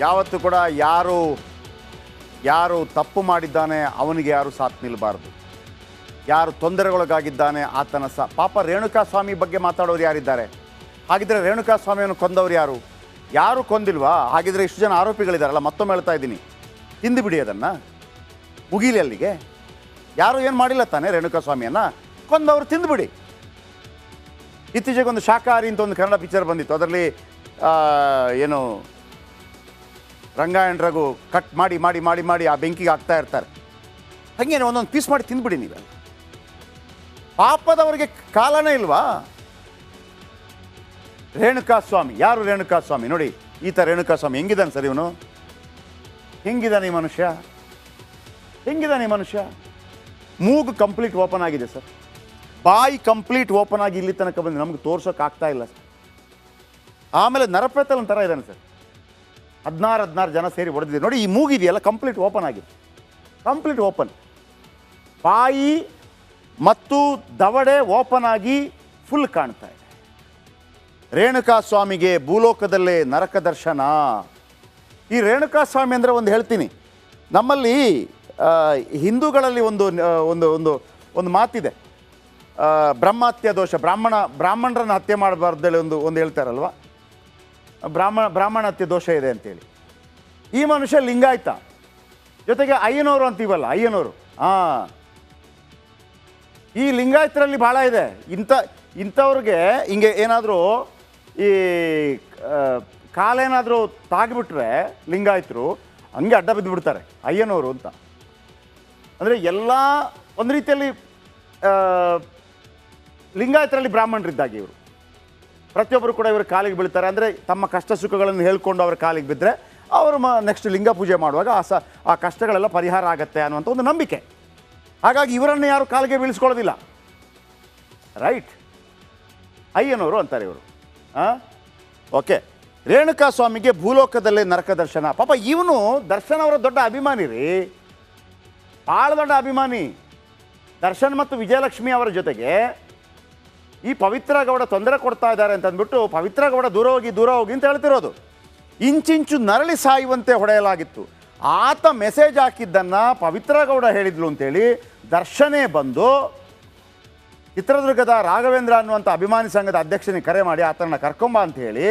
ಯಾವತ್ತೂ ಕೂಡ ಯಾರು ತಪ್ಪು ಮಾಡಿದ್ದಾನೆ ಅವನಿಗೆ ಯಾರು ಸಾಥ್ ನಿಲ್ಲಬಾರ್ದು. ಯಾರು ತೊಂದರೆಗೊಳಗಾಗಿದ್ದಾನೆ ಆತನ ಪಾಪ ರೇಣುಕಾಸ್ವಾಮಿ ಬಗ್ಗೆ ಮಾತಾಡೋರು ಯಾರಿದ್ದಾರೆ? ಹಾಗಿದ್ರೆ ರೇಣುಕಾಸ್ವಾಮಿಯನ್ನು ಕೊಂದವರು ಯಾರು ಕೊಂದಿಲ್ವಾ? ಹಾಗಿದ್ರೆ ಇಷ್ಟು ಜನ ಆರೋಪಿಗಳಿದಾರಲ್ಲ, ಮತ್ತೊಮ್ಮೆ ಹೇಳ್ತಾ ಇದ್ದೀನಿ, ತಿಂದುಬಿಡಿ ಅದನ್ನು, ಮುಗೀಲಿ ಅಲ್ಲಿಗೆ. ಯಾರು ಏನು ಮಾಡಿಲ್ಲ ತಾನೆ ರೇಣುಕಾಸ್ವಾಮಿಯನ್ನು ಕೊಂದವರು ತಿಂದುಬಿಡಿ. ಇತ್ತೀಚೆಗೊಂದು ಶಾಕಾಹಾರಿ ಅಂತ ಒಂದು ಕನ್ನಡ ಪಿಕ್ಚರ್ ಬಂದಿತ್ತು. ಅದರಲ್ಲಿ ಏನು ರಂಗಾಯಣ ರಘು ಕಟ್ ಮಾಡಿ ಮಾಡಿ ಮಾಡಿ ಮಾಡಿ ಆ ಬೆಂಕಿಗೆ ಹಾಕ್ತಾ ಇರ್ತಾರೆ. ಹಾಗೇನೆ ಒಂದೊಂದು ಪೀಸ್ ಮಾಡಿ ತಿಂದುಬಿಡಿ ನೀವೆಲ್ಲ. ಪಾಪದವರಿಗೆ ಕಾಲನೇ ಇಲ್ವಾ? ರೇಣುಕಾಸ್ವಾಮಿ ಯಾರು? ರೇಣುಕಾಸ್ವಾಮಿ ನೋಡಿ, ಈತ ರೇಣುಕಾಸ್ವಾಮಿ ಹೆಂಗಿದ್ದಾನೆ ಸರ್ ಇವನು? ಹೆಂಗಿದ್ದಾನೆ ಈ ಮನುಷ್ಯ? ಹೆಂಗಿದ್ದಾನೆ ಈ ಮನುಷ್ಯ? ಮೂಗು ಕಂಪ್ಲೀಟ್ ಓಪನ್ ಆಗಿದೆ ಸರ್, ಬಾಯಿ ಕಂಪ್ಲೀಟ್ ಓಪನ್ ಆಗಿ ಇಲ್ಲಿ ತನಕ ಬಂದು ನಮ್ಗೆ ತೋರ್ಸೋಕೆ ಆಗ್ತಾ ಇಲ್ಲ ಸರ್. ಆಮೇಲೆ ನರಪೇತಲ್ ಒಂಥರ ಇದ್ದಾನೆ ಸರ್, 16 ಜನ ಸೇರಿ ಹೊಡೆದಿದೆ ನೋಡಿ. ಈ ಮೂಗಿದೆಯಲ್ಲ ಕಂಪ್ಲೀಟ್ ಓಪನ್ ಆಗಿದೆ, ಕಂಪ್ಲೀಟ್ ಓಪನ್. ಬಾಯಿ ಮತ್ತು ದವಡೆ ಓಪನ್ ಆಗಿ ಫುಲ್ ಕಾಣ್ತಾ ಇದೆ. ರೇಣುಕಾಸ್ವಾಮಿಗೆ ಭೂಲೋಕದಲ್ಲೇ ನರಕ ದರ್ಶನ. ಈ ರೇಣುಕಾಸ್ವಾಮಿ ಅಂದರೆ ಒಂದು ಹೇಳ್ತೀನಿ, ನಮ್ಮಲ್ಲಿ ಹಿಂದೂಗಳಲ್ಲಿ ಒಂದು ಒಂದು ಒಂದು ಒಂದು ಮಾತಿದೆ, ಬ್ರಹ್ಮಹತ್ಯ ದೋಷ, ಬ್ರಾಹ್ಮಣರನ್ನು ಹತ್ಯೆ ಮಾಡಬಾರ್ದೇಳಿ ಒಂದು ಹೇಳ್ತಾರಲ್ವ, ಬ್ರಾಹ್ಮಣ ಹತ್ಯೆ ದೋಷ ಇದೆ ಅಂತೇಳಿ. ಈ ಮನುಷ್ಯ ಲಿಂಗಾಯತ, ಜೊತೆಗೆ ಅಯ್ಯನವರು ಅಂತೀವಲ್ಲ, ಅಯ್ಯನವರು. ಈ ಲಿಂಗಾಯತರಲ್ಲಿ ಭಾಳ ಇದೆ. ಇಂಥವ್ರಿಗೆ ಹಿಂಗೆ ಏನಾದರೂ ಈ ಕಾಲೇನಾದರೂ ತಾಗಿಬಿಟ್ರೆ ಲಿಂಗಾಯತರು ಹಂಗೆ ಅಡ್ಡ ಬಿದ್ದು ಬಿಡ್ತಾರೆ, ಅಯ್ಯನವರು ಅಂತ. ಅಂದರೆ ಎಲ್ಲ ಒಂದು ರೀತಿಯಲ್ಲಿ ಲಿಂಗಾಯತರಲ್ಲಿ ಬ್ರಾಹ್ಮಣರಿದ್ದಾಗ ಇವರು ಪ್ರತಿಯೊಬ್ಬರು ಕೂಡ ಇವರು ಕಾಲಿಗೆ ಬೀಳ್ತಾರೆ. ಅಂದರೆ ತಮ್ಮ ಕಷ್ಟ ಸುಖಗಳನ್ನು ಹೇಳ್ಕೊಂಡು ಅವ್ರ ಕಾಲಿಗೆ ಬಿದ್ದರೆ ಅವರು ನೆಕ್ಸ್ಟ್ ಲಿಂಗ ಪೂಜೆ ಮಾಡುವಾಗ ಆ ಕಷ್ಟಗಳೆಲ್ಲ ಪರಿಹಾರ ಆಗುತ್ತೆ ಅನ್ನುವಂಥ ಒಂದು ನಂಬಿಕೆ. ಹಾಗಾಗಿ ಇವರನ್ನು ಯಾರು ಕಾಲಿಗೆ ಬೀಳಿಸ್ಕೊಳ್ಳೋದಿಲ್ಲ. ರೈಟ್, ಅಯ್ಯನವರು ಅಂತಾರೆ ಇವರು. ಓಕೆ, ರೇಣುಕಾಸ್ವಾಮಿಗೆ ಭೂಲೋಕದಲ್ಲೇ ನರಕ ದರ್ಶನ. ಪಾಪ ಇವನು ದರ್ಶನ್ ಅವರ ದೊಡ್ಡ ಅಭಿಮಾನಿ ರೀ, ಭಾಳ ದೊಡ್ಡ ಅಭಿಮಾನಿ. ದರ್ಶನ್ ಮತ್ತು ವಿಜಯಲಕ್ಷ್ಮಿ ಅವರ ಜೊತೆಗೆ ಈ ಪವಿತ್ರ ಗೌಡ ತೊಂದರೆ ಕೊಡ್ತಾ ಇದ್ದಾರೆ ಅಂತ ಅಂದ್ಬಿಟ್ಟು ಪವಿತ್ರ ಗೌಡ ದೂರ ಹೋಗಿ ಅಂತ ಹೇಳ್ತಿರೋದು. ಇಂಚಿಂಚು ನರಳಿ ಸಾಯುವಂತೆ ಹೊಡೆಯಲಾಗಿತ್ತು. ಆತ ಮೆಸೇಜ್ ಹಾಕಿದ್ದನ್ನು ಪವಿತ್ರ ಗೌಡ ಹೇಳಿದ್ಲು ಅಂತೇಳಿ ದರ್ಶನೇ ಬಂದು ಚಿತ್ರದುರ್ಗದ ರಾಘವೇಂದ್ರ ಅನ್ನುವಂಥ ಅಭಿಮಾನಿ ಸಂಘದ ಅಧ್ಯಕ್ಷನಿಗೆ ಕರೆ ಮಾಡಿ ಆತನನ್ನು ಕರ್ಕೊಂಬ ಅಂತ ಹೇಳಿ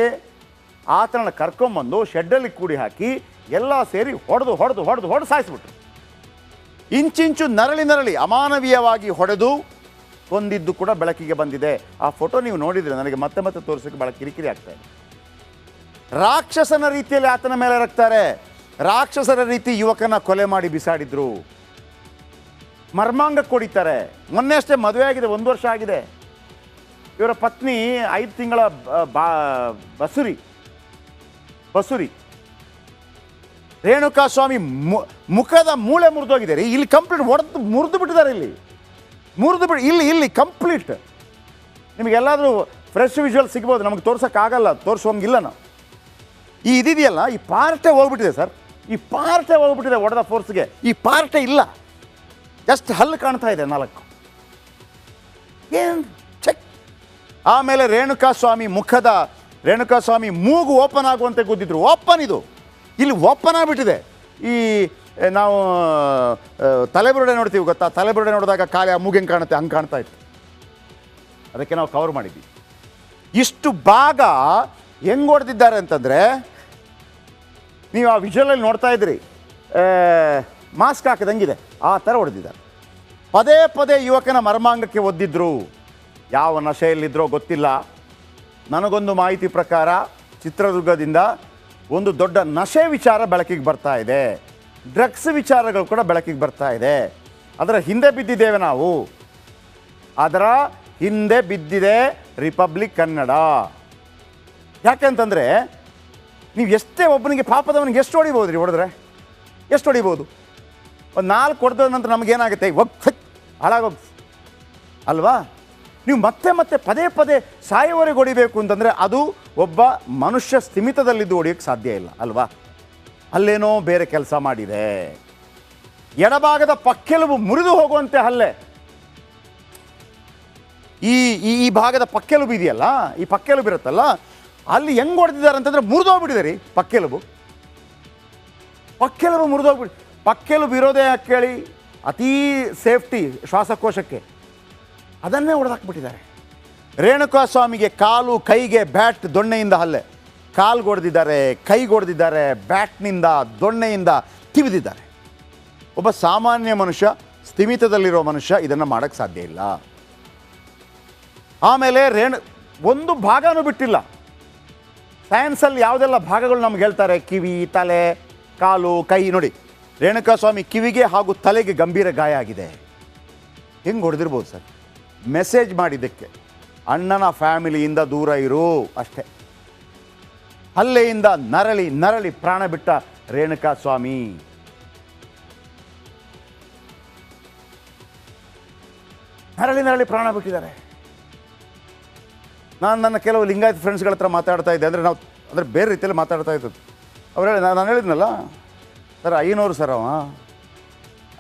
ಆತನನ್ನು ಕರ್ಕೊಂಬಂದು ಶೆಡ್ಡಲ್ಲಿ ಕೂಡಿ ಹಾಕಿ ಎಲ್ಲ ಸೇರಿ ಹೊಡೆದು ಸಾಯಿಸ್ಬಿಟ್ರು. ಇಂಚಿಂಚು ನರಳಿ ಅಮಾನವೀಯವಾಗಿ ಹೊಡೆದು ಕೊಂದಿದ್ದು ಕೂಡ ಬೆಳಕಿಗೆ ಬಂದಿದೆ. ಆ ಫೋಟೋ ನೀವು ನೋಡಿದರೆ ನನಗೆ ಮತ್ತೆ ತೋರಿಸೋಕ್ಕೆ ಭಾಳ ಕಿರಿಕಿರಿ ಆಗ್ತಾ ಇದೆ. ರಾಕ್ಷಸನ ರೀತಿಯಲ್ಲಿ ಆತನ ಮೇಲೆ ರಕ್ತಾರೆ. ರಾಕ್ಷಸರ ರೀತಿ ಯುವಕನ ಕೊಲೆ ಮಾಡಿ ಬಿಸಾಡಿದ್ರು. ಮರ್ಮಾಂಗ ಕೊಡಿತಾರೆ. ಮೊನ್ನೆ ಅಷ್ಟೇ ಮದುವೆ ಆಗಿದೆ, 1 ವರ್ಷ ಆಗಿದೆ. ಇವರ ಪತ್ನಿ 5 ತಿಂಗಳ ಬಸುರಿ. ರೇಣುಕಾಸ್ವಾಮಿ ಮುಖದ ಮೂಳೆ ಮುರಿದೋಗಿದೆ ರೀ. ಇಲ್ಲಿ ಕಂಪ್ಲೀಟ್ ಮುರಿದು ಬಿಟ್ಟಿದ್ದಾರೆ. ಇಲ್ಲಿ ಕಂಪ್ಲೀಟ್. ನಿಮಗೆಲ್ಲಾದರೂ ಫ್ರೆಶ್ ವಿಜುವಲ್ ಸಿಗ್ಬೋದು, ನಮಗೆ ತೋರ್ಸೋಕ್ಕಾಗಲ್ಲ, ತೋರಿಸೋಂಗಿಲ್ಲ ನಾವು. ಇದೆಯಲ್ಲ, ಈ ಪಾರ್ಟೇ ಹೋಗ್ಬಿಟ್ಟಿದೆ ಸರ್, ಈ ಪಾರ್ಟೇ ಹೋಗ್ಬಿಟ್ಟಿದೆ ಹೊಡೆದ ಫೋರ್ಸ್ಗೆ. ಈ ಪಾರ್ಟೇ ಇಲ್ಲ, ಜಸ್ಟ್ ಹಲ್ಲು ಕಾಣ್ತಾ ಇದೆ 4. ಏನು ಚೆಕ್. ಆಮೇಲೆ ರೇಣುಕಾಸ್ವಾಮಿ ಮೂಗು ಓಪನ್ ಆಗುವಂತೆ ಗುದ್ದಿದ್ರು. ಓಪನ್ ಇದು ಇಲ್ಲಿ ಓಪನ್ ಆಗಿಬಿಟ್ಟಿದೆ. ಈ ನಾವು ತಲೆಬುರುಡೆ ನೋಡ್ತೀವಿ ಗೊತ್ತಾ, ತಲೆಬುರುಡೆ ನೋಡಿದಾಗ ಕಾಲಿ ಆ ಮೂಗು ಹೆಂಗೆ ಕಾಣುತ್ತೆ ಹಂಗೆ ಕಾಣ್ತಾ ಇತ್ತು. ಅದಕ್ಕೆ ನಾವು ಕವರ್ ಮಾಡಿದ್ವಿ. ಇಷ್ಟು ಭಾಗ ಹೆಂಗೆ ಹೊಡೆದಿದ್ದಾರೆ ಅಂತಂದರೆ ನೀವು ಆ ವಿಜುವಲಲ್ಲಿ ನೋಡ್ತಾ ಇದ್ರಿ, ಮಾಸ್ಕ್ ಹಾಕಿದಂಗಿದೆ ಆ ಥರ ಹೊಡೆದಿದ್ದಾರೆ. ಪದೇ ಯುವಕನ ಮರ್ಮಾಂಗಕ್ಕೆ ಒದ್ದಿದ್ರು. ಯಾವ ನಶೆಯಲ್ಲಿದ್ದರೋ ಗೊತ್ತಿಲ್ಲ. ನನಗೊಂದು ಮಾಹಿತಿ ಪ್ರಕಾರ ಚಿತ್ರದುರ್ಗದಿಂದ ಒಂದು ದೊಡ್ಡ ನಶೆ ವಿಚಾರ ಬೆಳಕಿಗೆ ಬರ್ತಾ ಇದೆ. ಡ್ರಗ್ಸ್ ವಿಚಾರಗಳು ಕೂಡ ಬೆಳಕಿಗೆ ಬರ್ತಾ ಇದೆ. ಅದರ ಹಿಂದೆ ಬಿದ್ದಿದ್ದೇವೆ ನಾವು. ಅದರ ಹಿಂದೆ ಬಿದ್ದಿದೆ ರಿಪಬ್ಲಿಕ್ ಕನ್ನಡ. ಯಾಕೆಂತಂದರೆ ನೀವು ಎಷ್ಟೇ ಒಬ್ಬನಿಗೆ ಪಾಪದವನಿಗೆ ಎಷ್ಟು ಹೊಡಿಬೋದು ರೀ? ಎಷ್ಟು ಹೊಡಿಬೋದು? ಒಂದು 4 ಹೊಡೆದ ನಂತರ ನಮಗೇನಾಗುತ್ತೆ? ಹಾಳಾಗೋಗಿ ಅಲ್ವಾ? ನೀವು ಮತ್ತೆ ಪದೇ ಸಾಯುವವರೆಗೆ ಹೊಡಿಬೇಕು ಅಂತಂದರೆ ಅದು ಒಬ್ಬ ಮನುಷ್ಯ ಸ್ಥಿಮಿತದಲ್ಲಿದ್ದು ಹೊಡಿಯೋಕ್ಕೆ ಸಾಧ್ಯ ಇಲ್ಲ ಅಲ್ವಾ? ಅಲ್ಲೇನೋ ಬೇರೆ ಕೆಲಸ ಮಾಡಿದೆ. ಎಡಭಾಗದ ಪಕ್ಕೆಲುಬು ಮುರಿದು ಹೋಗುವಂತೆ ಹಲ್ಲೆ. ಈ ಭಾಗದ ಪಕ್ಕೆಲುಬು ಇದೆಯಲ್ಲ, ಈ ಪಕ್ಕೆಲುಬು ಇರುತ್ತಲ್ಲ, ಅಲ್ಲಿ ಹೆಂಗೆ ಹೊಡೆದಿದ್ದಾರೆ ಅಂತಂದರೆ ಮುರಿದೋಗ್ಬಿಟ್ಟಿದೆ ರೀ ಪಕ್ಕೆಲುಬು. ಪಕ್ಕೆಲುಬು ಮುರಿದೋಗ್ಬಿಟ್ಟು, ಪಕ್ಕೆಲುಬು ಇರೋದೇ ಕೇಳಿ ಅತೀ ಸೇಫ್ಟಿ ಶ್ವಾಸಕೋಶಕ್ಕೆ, ಅದನ್ನೇ ಹೊಡೆದಾಕ್ಬಿಟ್ಟಿದ್ದಾರೆ. ರೇಣುಕಾಸ್ವಾಮಿಗೆ ಕಾಲು ಕೈಗೆ ಬ್ಯಾಟ್ ದೊಣ್ಣೆಯಿಂದ ಹಲ್ಲೆ, ಕಾಲು ಹೊಡೆದಿದ್ದಾರೆ, ಕೈಗೆ ಹೊಡೆದಿದ್ದಾರೆ, ಬ್ಯಾಟ್ನಿಂದ ದೊಣ್ಣೆಯಿಂದ ತಿವಿದಿದ್ದಾರೆ. ಒಬ್ಬ ಸಾಮಾನ್ಯ ಮನುಷ್ಯ, ಸ್ಥಿಮಿತದಲ್ಲಿರೋ ಮನುಷ್ಯ ಇದನ್ನು ಮಾಡೋಕ್ಕೆ ಸಾಧ್ಯ ಇಲ್ಲ. ಆಮೇಲೆ ಒಂದು ಭಾಗನೂ ಬಿಟ್ಟಿಲ್ಲ. ಸೈನ್ಸಲ್ಲಿ ಯಾವುದೆಲ್ಲ ಭಾಗಗಳು ನಮ್ಗೆ ಹೇಳ್ತಾರೆ, ಕಿವಿ, ತಲೆ, ಕಾಲು, ಕೈ. ನೋಡಿ, ರೇಣುಕಾಸ್ವಾಮಿ ಕಿವಿಗೆ ಹಾಗೂ ತಲೆಗೆ ಗಂಭೀರ ಗಾಯ ಆಗಿದೆ. ಹೆಂಗೆ ಹೊಡೆದಿರ್ಬೋದು ಸರ್? ಮೆಸೇಜ್ ಮಾಡಿದ್ದಕ್ಕೆ ಅಣ್ಣನ ಫ್ಯಾಮಿಲಿಯಿಂದ ದೂರ ಇರು ಅಷ್ಟೇ. ಹಲ್ಲೆಯಿಂದ ನರಳಿ ನರಳಿ ಪ್ರಾಣ ಬಿಟ್ಟ ರೇಣುಕಾಸ್ವಾಮಿ. ನರಳಿ ನರಳಿ ಪ್ರಾಣ ಬಿಟ್ಟಿದ್ದಾರೆ. ನನ್ನ ಕೆಲವು ಲಿಂಗಾಯತ ಫ್ರೆಂಡ್ಸ್ಗಳ ಹತ್ರ ಮಾತಾಡ್ತಾ ಇದ್ದೆ, ಅಂದರೆ ಬೇರೆ ರೀತಿಯಲ್ಲಿ ಮಾತಾಡ್ತಾ ಇದ್ದದ್ದು. ಅವ್ರು ಹೇಳಿ, ನಾನು ಹೇಳಿದ್ನಲ್ಲ ಸರ್, ಐನೂರು ಸರ್, ಅವ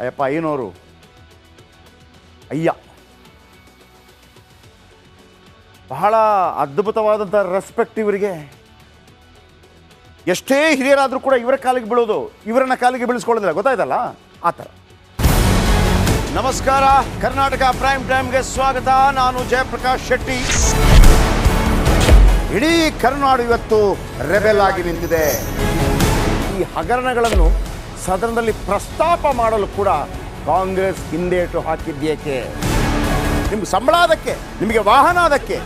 ಅಯ್ಯಪ್ಪ ಐನೂರು ಅಯ್ಯ. ಬಹಳ ಅದ್ಭುತವಾದಂಥ ರೆಸ್ಪೆಕ್ಟ್ ಇವರಿಗೆ. ಎಷ್ಟೇ ಹಿರಿಯರಾದರೂ ಕೂಡ ಇವರ ಕಾಲಿಗೆ ಬೀಳೋದು, ಇವರನ್ನ ಕಾಲಿಗೆ ಬೀಳಿಸ್ಕೊಳ್ಳೋದಿಲ್ಲ, ಗೊತ್ತಾಯ್ತಲ್ಲ ಆ ಥರ. ನಮಸ್ಕಾರ, ಕರ್ನಾಟಕ ಪ್ರೈಮ್ ಟೈಮ್ಗೆ ಸ್ವಾಗತ. ನಾನು ಜಯಪ್ರಕಾಶ್ ಶೆಟ್ಟಿ. ಇಡೀ ಕರುನಾಡು ಇವತ್ತು ರೆಬೆಲ್ ಆಗಿ ನಿಂತಿದೆ. ಈ ಹಗರಣಗಳನ್ನು ಸದನದಲ್ಲಿ ಪ್ರಸ್ತಾಪ ಮಾಡಲು ಕೂಡ ಕಾಂಗ್ರೆಸ್ ಹಿಂದೇಟು ಹಾಕಿದ್ದೇಕೆ? ನಿಮ್ಗೆ ಸಂಬಳ ಅದಕ್ಕೆ, ನಿಮಗೆ ವಾಹನ ಅದಕ್ಕೆ,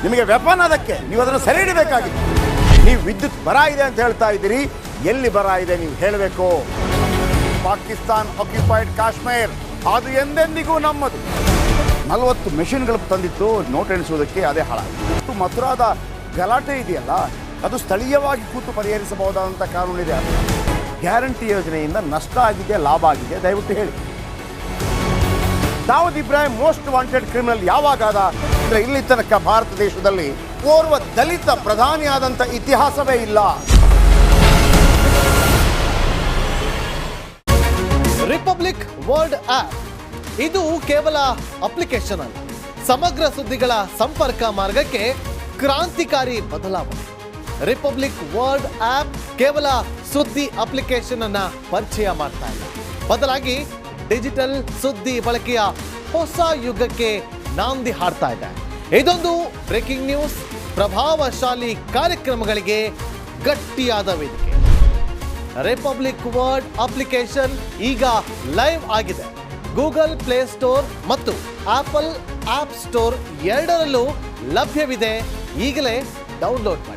ನಿಮಗೆ ವೆಪನ್ ಅದಕ್ಕೆ, ನೀವು ಅದನ್ನು ಸೆರೆ ಹಿಡಬೇಕಾಗಿತ್ತು. ನೀವು ವಿದ್ಯುತ್ ಬರ ಇದೆ ಅಂತ ಹೇಳ್ತಾ ಇದ್ದೀರಿ, ಎಲ್ಲಿ ಬರ ಇದೆ ನೀವು ಹೇಳಬೇಕು. ಪಾಕಿಸ್ತಾನ್ ಆಕ್ಯುಪೈಡ್ ಕಾಶ್ಮೀರ್ ಅದು ಎಂದೆಂದಿಗೂ ನಮ್ಮದು. 40 ಮೆಷಿನ್ಗಳು ತಂದಿತ್ತು ನೋಟ್ ಎಣಿಸುವುದಕ್ಕೆ, ಅದೇ ಹಾಳಾಗಿತ್ತು. ಮಥುರಾದ ಗಲಾಟೆ ಇದೆಯಲ್ಲ, ಅದು ಸ್ಥಳೀಯವಾಗಿ ಕೂತು ಪರಿಹರಿಸಬಹುದಾದಂಥ ಕಾನೂನಿದೆ. ಗ್ಯಾರಂಟಿ ಯೋಜನೆಯಿಂದ ನಷ್ಟ ಆಗಿದೆ, ಲಾಭ ಆಗಿದೆ, ದಯವಿಟ್ಟು ಹೇಳಿ. Dawood Ibrahim most wanted criminal ಯಾವಾಗಾದ ಅಂದರೆ ಇಲ್ಲಿ ತನಕ ಭಾರತ ದೇಶದಲ್ಲಿ ಓರ್ವ ದಲಿತ ಪ್ರಧಾನಿಯಾದಂಥ ಇತಿಹಾಸವೇ ಇಲ್ಲ. ರಿಪಬ್ಲಿಕ್ ವರ್ಲ್ಡ್ ಆಪ್ ಇದು ಕೇವಲ ಅಪ್ಲಿಕೇಶನ್ ಅಲ್ಲ, ಸಮಗ್ರ ಸುದ್ದಿಗಳ ಸಂಪರ್ಕ ಮಾರ್ಗಕ್ಕೆ ಕ್ರಾಂತಿಕಾರಿ ಬದಲಾವಣೆ. ರಿಪಬ್ಲಿಕ್ ವರ್ಲ್ಡ್ ಆಪ್ ಕೇವಲ ಸುದ್ದಿ ಅಪ್ಲಿಕೇಶನ್ ಅನ್ನ ಪರಿಚಯ ಮಾಡ್ತಾ ಇಲ್ಲ, ಬದಲಾಗಿ ಡಿಜಿಟಲ್ ಸುದ್ದಿ ಬಳಕೆಯ ಹೊಸ ಯುಗಕ್ಕೆ ನಾಂದಿ ಹಾಡ್ತಾ ಇದೆ. ಇದೊಂದು ಬ್ರೇಕಿಂಗ್ ನ್ಯೂಸ್, ಪ್ರಭಾವಶಾಲಿ ಕಾರ್ಯಕ್ರಮಗಳಿಗೆ ಗಟ್ಟಿಯಾದ ವೇದಿಕೆ. ರಿಪಬ್ಲಿಕ್ ವರ್ಲ್ಡ್ ಅಪ್ಲಿಕೇಶನ್ ಈಗ ಲೈವ್ ಆಗಿದೆ. ಗೂಗಲ್ ಪ್ಲೇ ಸ್ಟೋರ್ ಮತ್ತು ಆಪಲ್ ಆಪ್ ಸ್ಟೋರ್ ಎರಡರಲ್ಲೂ ಲಭ್ಯವಿದೆ. ಈಗಲೇ ಡೌನ್ಲೋಡ್ ಮಾಡಿ.